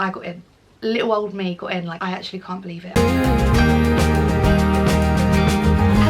I got in. Little old me got in. Like, I actually can't believe it. Hello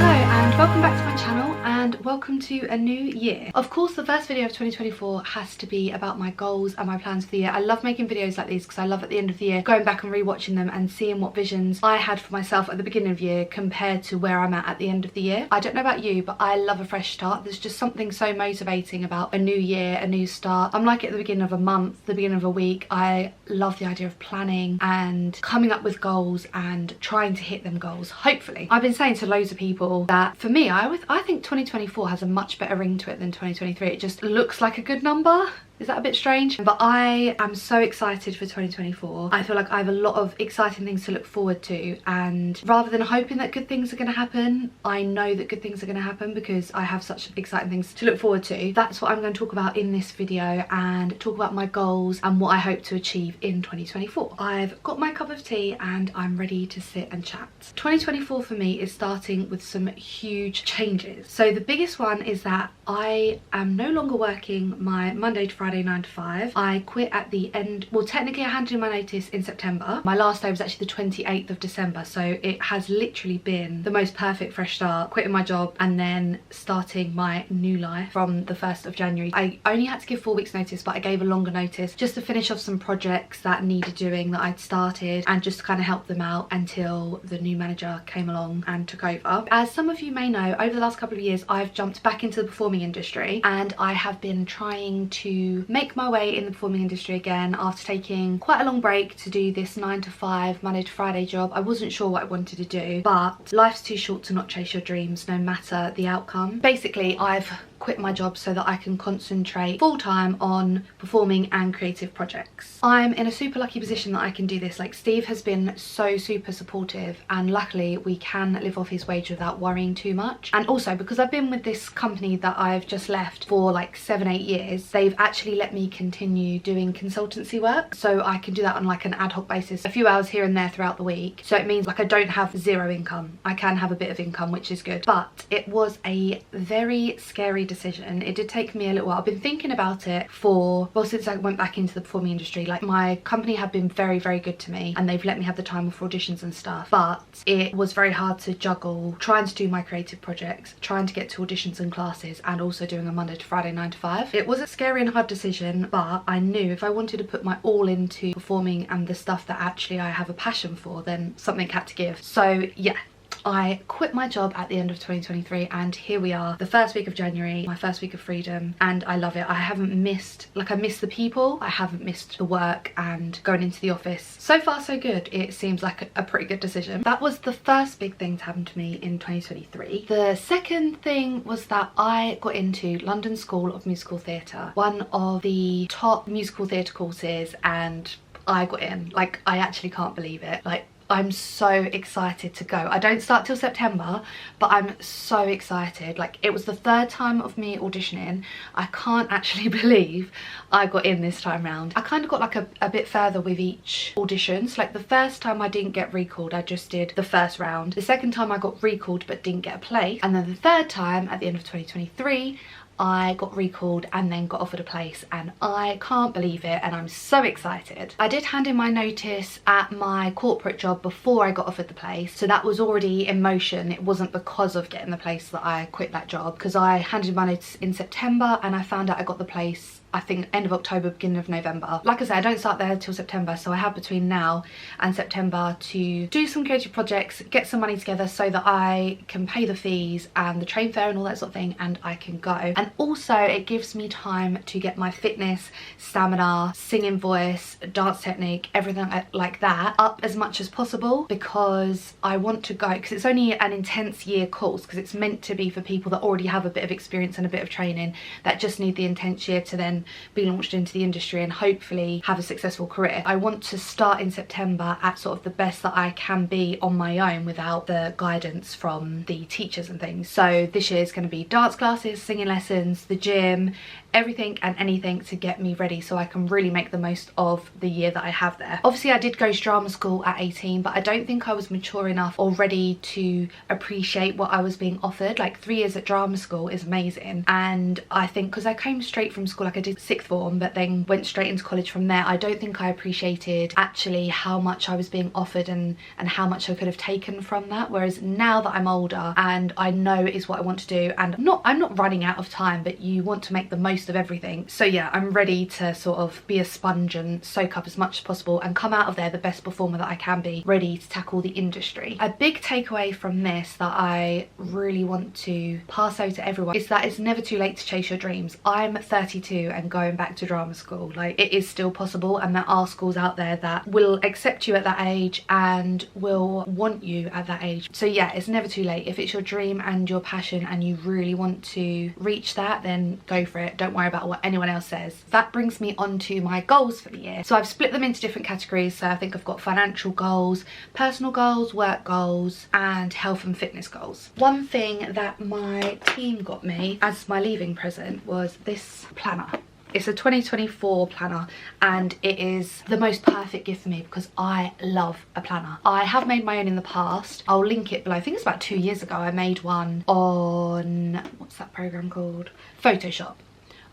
and welcome back to my channel and welcome to a new year. Of course, the first video of 2024 has to be about my goals and my plans for the year. I love making videos like these because I love at the end of the year going back and rewatching them and seeing what visions I had for myself at the beginning of the year compared to where I'm at the end of the year. I don't know about you, but I love a fresh start. There's just something so motivating about a new year, a new start. I'm like at the beginning of a month, the beginning of a week. I love the idea of planning and coming up with goals and trying to hit them goals, hopefully. I've been saying to loads of people that for me, I think 2024 has a much better ring to it than 2023. It just looks like a good number. Is that a bit strange? But I am so excited for 2024. I feel like I have a lot of exciting things to look forward to, and rather than hoping that good things are going to happen, I know that good things are going to happen because I have such exciting things to look forward to. That's what I'm going to talk about in this video and talk about my goals and what I hope to achieve in 2024. I've got my cup of tea and I'm ready to sit and chat. 2024 for me is starting with some huge changes. So the biggest one is that I am no longer working my Monday to Friday 9 to 5. I quit at the end, well technically I handed in my notice in September. My last day was actually the 28th of December, so it has literally been the most perfect fresh start, quitting my job and then starting my new life from the 1st of January. I only had to give 4 weeks notice, but I gave a longer notice just to finish off some projects that needed doing that I'd started and just to kind of help them out until the new manager came along and took over. As some of you may know, over the last couple of years I've jumped back into the performing industry and I have been trying to make my way in the performing industry again after taking quite a long break to do this 9 to 5 Monday to Friday job. I wasn't sure what I wanted to do, but life's too short to not chase your dreams no matter the outcome. Basically, I've quit my job so that I can concentrate full-time on performing and creative projects. I'm in a super lucky position that I can do this. Like, Steve has been so super supportive and luckily we can live off his wage without worrying too much. And also because I've been with this company that I've just left for like 7-8 years, they've actually let me continue doing consultancy work, so I can do that on like an ad hoc basis, a few hours here and there throughout the week. So it means like I don't have zero income. I can have a bit of income, which is good, but it was a very scary decision. It did take me a little while. I've been thinking about it for, well, since I went back into the performing industry. Like, my company have been very good to me and they've let me have the time for auditions and stuff, but it was very hard to juggle trying to do my creative projects, trying to get to auditions and classes, and also doing a Monday to Friday 9 to 5. It was a scary and hard decision, but I knew if I wanted to put my all into performing and the stuff that actually I have a passion for, then something had to give. So yeah, I quit my job at the end of 2023 and here we are, the first week of January, my first week of freedom, and I love it. I haven't missed, like, I miss the people, I haven't missed the work and going into the office. So far so good. It seems like a pretty good decision. That was the first big thing to happen to me in 2023. The second thing was that I got into London School of Musical Theatre, one of the top musical theatre courses, and I got in. Like, I actually can't believe it. Like, I'm so excited to go. I don't start till September, but I'm so excited. Like, it was the 3rd time of me auditioning. I can't actually believe I got in this time round. I kind of got like a bit further with each audition. So like the first time I didn't get recalled, I just did the first round. The second time I got recalled but didn't get a place. And then the 3rd time at the end of 2023, I got recalled and then got offered a place, and I can't believe it and I'm so excited. I did hand in my notice at my corporate job before I got offered the place, so that was already in motion. It wasn't because of getting the place that I quit that job, because I handed my notice in September and I found out I got the place I think end of October, beginning of November. Like I said, I don't start there till September, so I have between now and September to do some creative projects, get some money together so that I can pay the fees and the train fare and all that sort of thing, and I can go. And also it gives me time to get my fitness, stamina, singing voice, dance technique, everything like that up as much as possible, because I want to go, because it's only an intense year course, because it's meant to be for people that already have a bit of experience and a bit of training, that just need the intense year to then be launched into the industry and hopefully have a successful career. I want to start in September at sort of the best that I can be on my own without the guidance from the teachers and things. So this year is going to be dance classes, singing lessons, the gym, everything and anything to get me ready so I can really make the most of the year that I have there. Obviously I did go to drama school at 18, but I don't think I was mature enough or ready to appreciate what I was being offered. Like 3 years at drama school is amazing, and I think because I came straight from school, like I did sixth form but then went straight into college from there, I don't think I appreciated actually how much I was being offered and how much I could have taken from that. Whereas now that I'm older and I know it is what I want to do, and I'm not running out of time, but you want to make the most of everything. So yeah, I'm ready to sort of be a sponge and soak up as much as possible and come out of there the best performer that I can be, ready to tackle the industry. A big takeaway from this that I really want to pass over to everyone is that it's never too late to chase your dreams. I'm 32 and going back to drama school. Like, it is still possible, and there are schools out there that will accept you at that age and will want you at that age. So yeah, it's never too late. If it's your dream and your passion and you really want to reach that, then go for it. Don't worry about what anyone else says. That brings me on to my goals for the year. So I've split them into different categories. So I think I've got financial goals, personal goals, work goals, and health and fitness goals. One thing that my team got me as my leaving present was this planner. It's a 2024 planner, and it is the most perfect gift for me because I love a planner. I have made my own in the past. I'll link it below. I think it's about 2 years ago I made one on, what's that program called? Photoshop.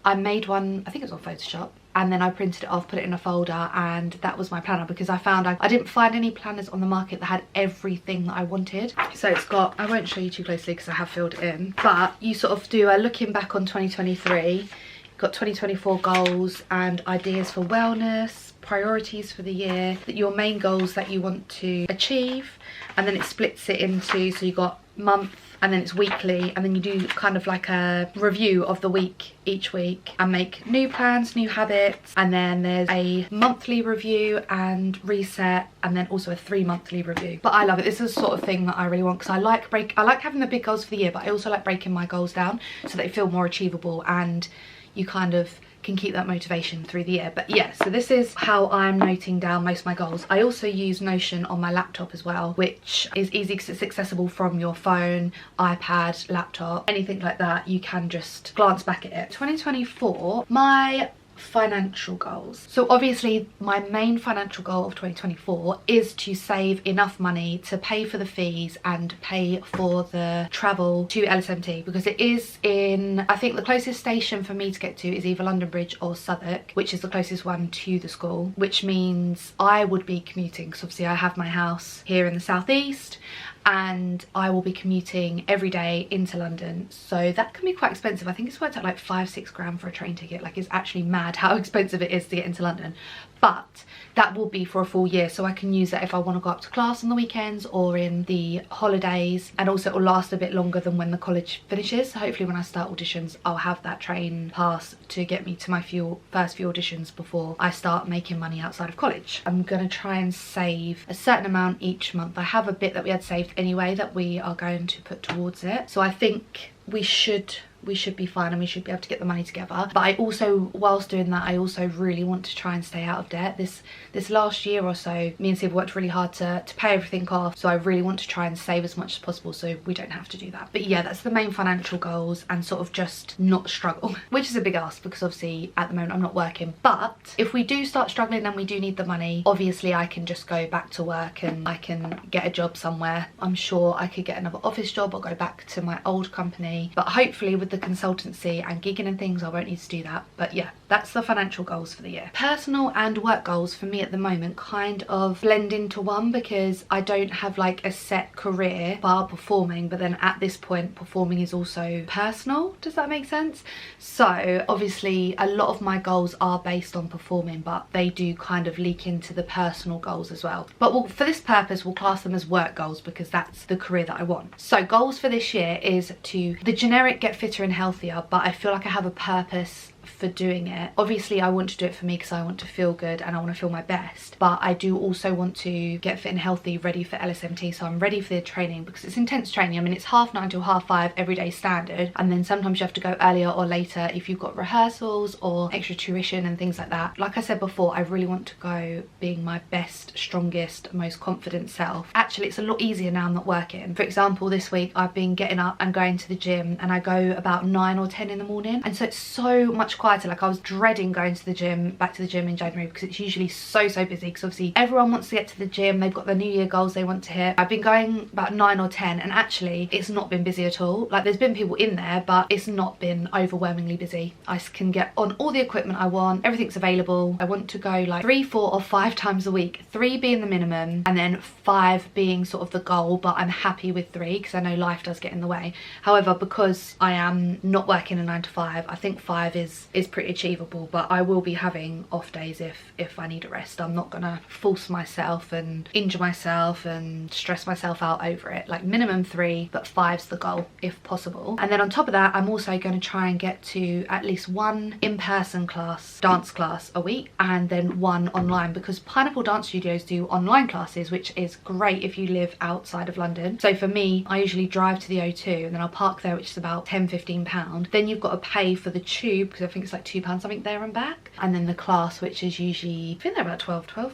I made one, I think it was on Photoshop, and then I printed it off, put it in a folder, and that was my planner because I found I didn't find any planners on the market that had everything that I wanted. So it's got, I won't show you too closely because I have filled it in, but you sort of do a looking back on 2023, got 2024 goals and ideas for wellness, priorities for the year, your main goals that you want to achieve, and then it splits it into, so you got month and then it's weekly, and then you do kind of like a review of the week each week and make new plans, new habits, and then there's a monthly review and reset, and then also a 3 monthly review. But I love it. This is the sort of thing that I really want because I like having the big goals for the year, but I also like breaking my goals down so they feel more achievable and you kind of can keep that motivation through the year. But yeah, so this is how I'm noting down most of my goals. I also use Notion on my laptop as well, which is easy because it's accessible from your phone, iPad, laptop, anything like that. You can just glance back at it. 2024, my financial goals. So obviously my main financial goal of 2024 is to save enough money to pay for the fees and pay for the travel to LSMT, because it is in, I think the closest station for me to get to is either London Bridge or Southwark, which is the closest one to the school, which means I would be commuting because obviously I have my house here in the southeast and I will be commuting every day into London, so that can be quite expensive. I think it's worked out like 5-6 grand for a train ticket. Like, it's actually mad how expensive it is to get into London, but that will be for a full year, so I can use that if I want to go up to class on the weekends or in the holidays, and also it will last a bit longer than when the college finishes. So hopefully when I start auditions I'll have that train pass to get me to my first few auditions before I start making money outside of college. I'm gonna try and save a certain amount each month. I have a bit that we had saved anyway that we are going to put towards it, so I think we should be fine and we should be able to get the money together. But I also, whilst doing that, I also really want to try and stay out of debt. This last year or so, me and Steve worked really hard to pay everything off, so I really want to try and save as much as possible so we don't have to do that. But yeah, that's the main financial goals, and sort of just not struggle, which is a big ask because obviously at the moment I'm not working. But if we do start struggling and we do need the money, obviously I can just go back to work and I can get a job somewhere. I'm sure I could get another office job or go back to my old company, but hopefully with the consultancy and gigging and things I won't need to do that. But yeah, that's the financial goals for the year. Personal and work goals for me at the moment kind of blend into one because I don't have like a set career bar performing, but then at this point performing is also personal. Does that make sense? So obviously a lot of my goals are based on performing, but they do kind of leak into the personal goals as well. But for this purpose we'll class them as work goals because that's the career that I want. So goals for this year is to, the generic, get fitter and healthier, but I feel like I have a purpose for doing it. Obviously I want to do it for me because I want to feel good and I want to feel my best, but I do also want to get fit and healthy, ready for LSMT. So I'm ready for the training because it's intense training. I mean, it's 9:30 till 5:30 every day standard, and then sometimes you have to go earlier or later if you've got rehearsals or extra tuition and things like that. Like I said before, I really want to go being my best, strongest, most confident self. Actually, it's a lot easier now I'm not working. For example, this week I've been getting up and going to the gym, and I go about 9 or 10 in the morning, and so it's so much much quieter. Like I was dreading going to the gym, back to the gym in January, because it's usually so busy, because obviously everyone wants to get to the gym, they've got their New Year goals they want to hit. I've been going about 9 or 10 and actually it's not been busy at all. Like there's been people in there, but it's not been overwhelmingly busy. I can get on all the equipment I want, everything's available. I want to go like 3, 4 or 5 times a week, 3 being the minimum and then 5 being sort of the goal, but I'm happy with 3 because I know life does get in the way. However, because I am not working a 9 to 5, I think 5 is pretty achievable, but I will be having off days if I need a rest. I'm not gonna force myself and injure myself and stress myself out over it. Like minimum 3, but 5's the goal if possible. And then on top of that, I'm also going to try and get to at least 1 in-person class, dance class a week, and then 1 online, because Pineapple Dance Studios do online classes, which is great if you live outside of London. So for me, I usually drive to the O2 and then I'll park there, which is about £10–15. Then you've got to pay for the tube, because I think it's like £2 something there and back, and then the class, which is usually, I think they're about £12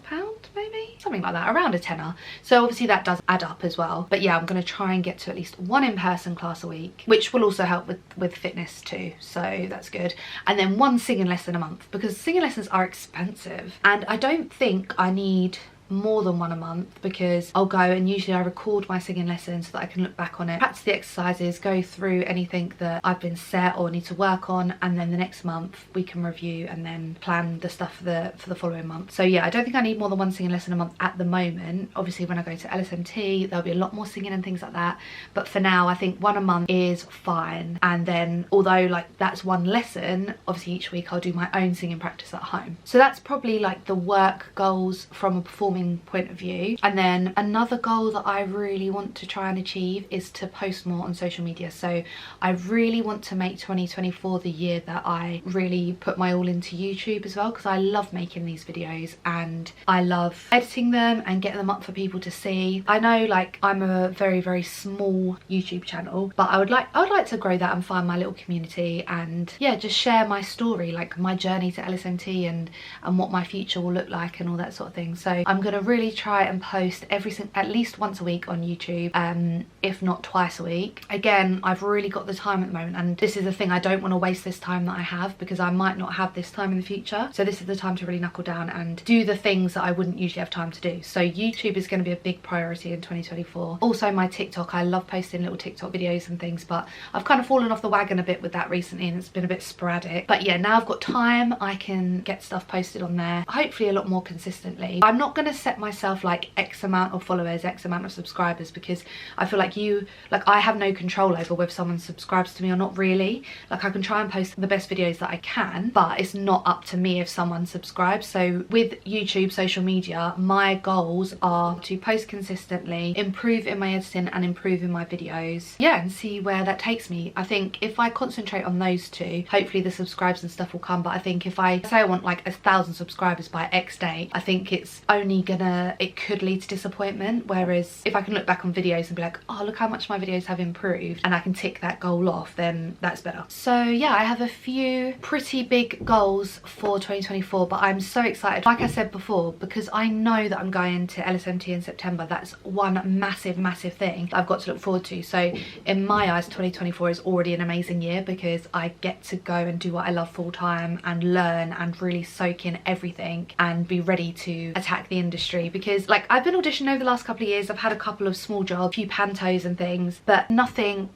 maybe, something like that, around a tenner. So obviously that does add up as well. But yeah, I'm going to try and get to at least 1 in-person class a week, which will also help with fitness too, so that's good. And then 1 singing lesson a month, because singing lessons are expensive and I don't think I need more than 1 a month, because I'll go and usually I record my singing lessons so that I can look back on it, practice the exercises, go through anything that I've been set or need to work on, and then the next month we can review and then plan the stuff for the following month. So yeah, I don't think I need more than 1 singing lesson a month at the moment. Obviously when I go to LSMT there'll be a lot more singing and things like that, but for now I think 1 a month is fine. And then although like that's 1 lesson, obviously each week I'll do my own singing practice at home. So that's probably like the work goals from a performing point of view. And then another goal that I really want to try and achieve is to post more on social media. So I really want to make 2024 the year that I really put my all into YouTube as well, because I love making these videos and I love editing them and getting them up for people to see. I know like I'm a very small YouTube channel, but I would like to grow that and find my little community and yeah, just share my story, like my journey to LSMT and what my future will look like and all that sort of thing. So I'm gonna really try and post at least once a week on YouTube, if not twice a week. Again, I've really got the time at the moment, and this is the thing, I don't want to waste this time that I have, because I might not have this time in the future. So this is the time to really knuckle down and do the things that I wouldn't usually have time to do. So YouTube is going to be a big priority in 2024. Also my TikTok, I love posting little TikTok videos and things, but I've kind of fallen off the wagon a bit with that recently and it's been a bit sporadic. But yeah, now I've got time, I can get stuff posted on there, hopefully a lot more consistently. I'm not going to set myself like X amount of followers, X amount of subscribers, because I feel like I have no control over whether someone subscribes to me or not really. Like I can try and post the best videos that I can, but it's not up to me if someone subscribes. So with YouTube, social media, my goals are to post consistently, improve in my editing and improve in my videos, yeah, and see where that takes me. I think if I concentrate on those 2, hopefully the subscribes and stuff will come. But I think if I say I want like 1,000 subscribers by X date, I think it's only gonna, it could lead to disappointment. Whereas if I can look back on videos and be like, oh look how much my videos have improved, and I can tick that goal off, then that's better. So yeah, I have a few pretty big goals for 2024, but I'm so excited, like I said before, because I know that I'm going to LSMT in September. That's 1 massive thing that I've got to look forward to. So in my eyes 2024 is already an amazing year, because I get to go and do what I love full time and learn and really soak in everything and be ready to attack the industry. Because like I've been auditioning over the last couple of years, I've had a couple of small jobs, a few pantos and things, but nothing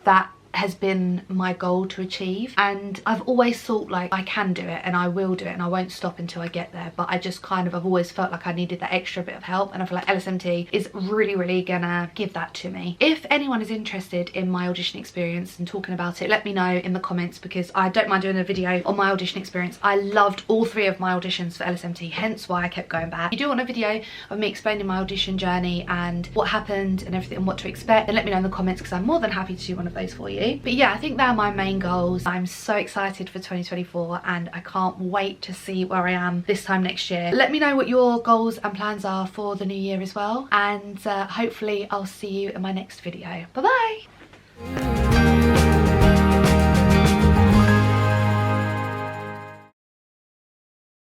that has been my goal to achieve. And I've always thought like I can do it and I will do it and I won't stop until I get there, but I just kind of, I've always felt like I needed that extra bit of help, and I feel like LSMT is really gonna give that to me. If anyone is interested in my audition experience and talking about it, let me know in the comments, because I don't mind doing a video on my audition experience. I loved all 3 of my auditions for LSMT, hence why I kept going back. If you do want a video of me explaining my audition journey and what happened and everything and what to expect, then let me know in the comments, because I'm more than happy to do one of those for you. But yeah, I think they're my main goals. I'm so excited for 2024 and I can't wait to see where I am this time next year. Let me know what your goals and plans are for the new year as well, and hopefully I'll see you in my next video. Bye bye.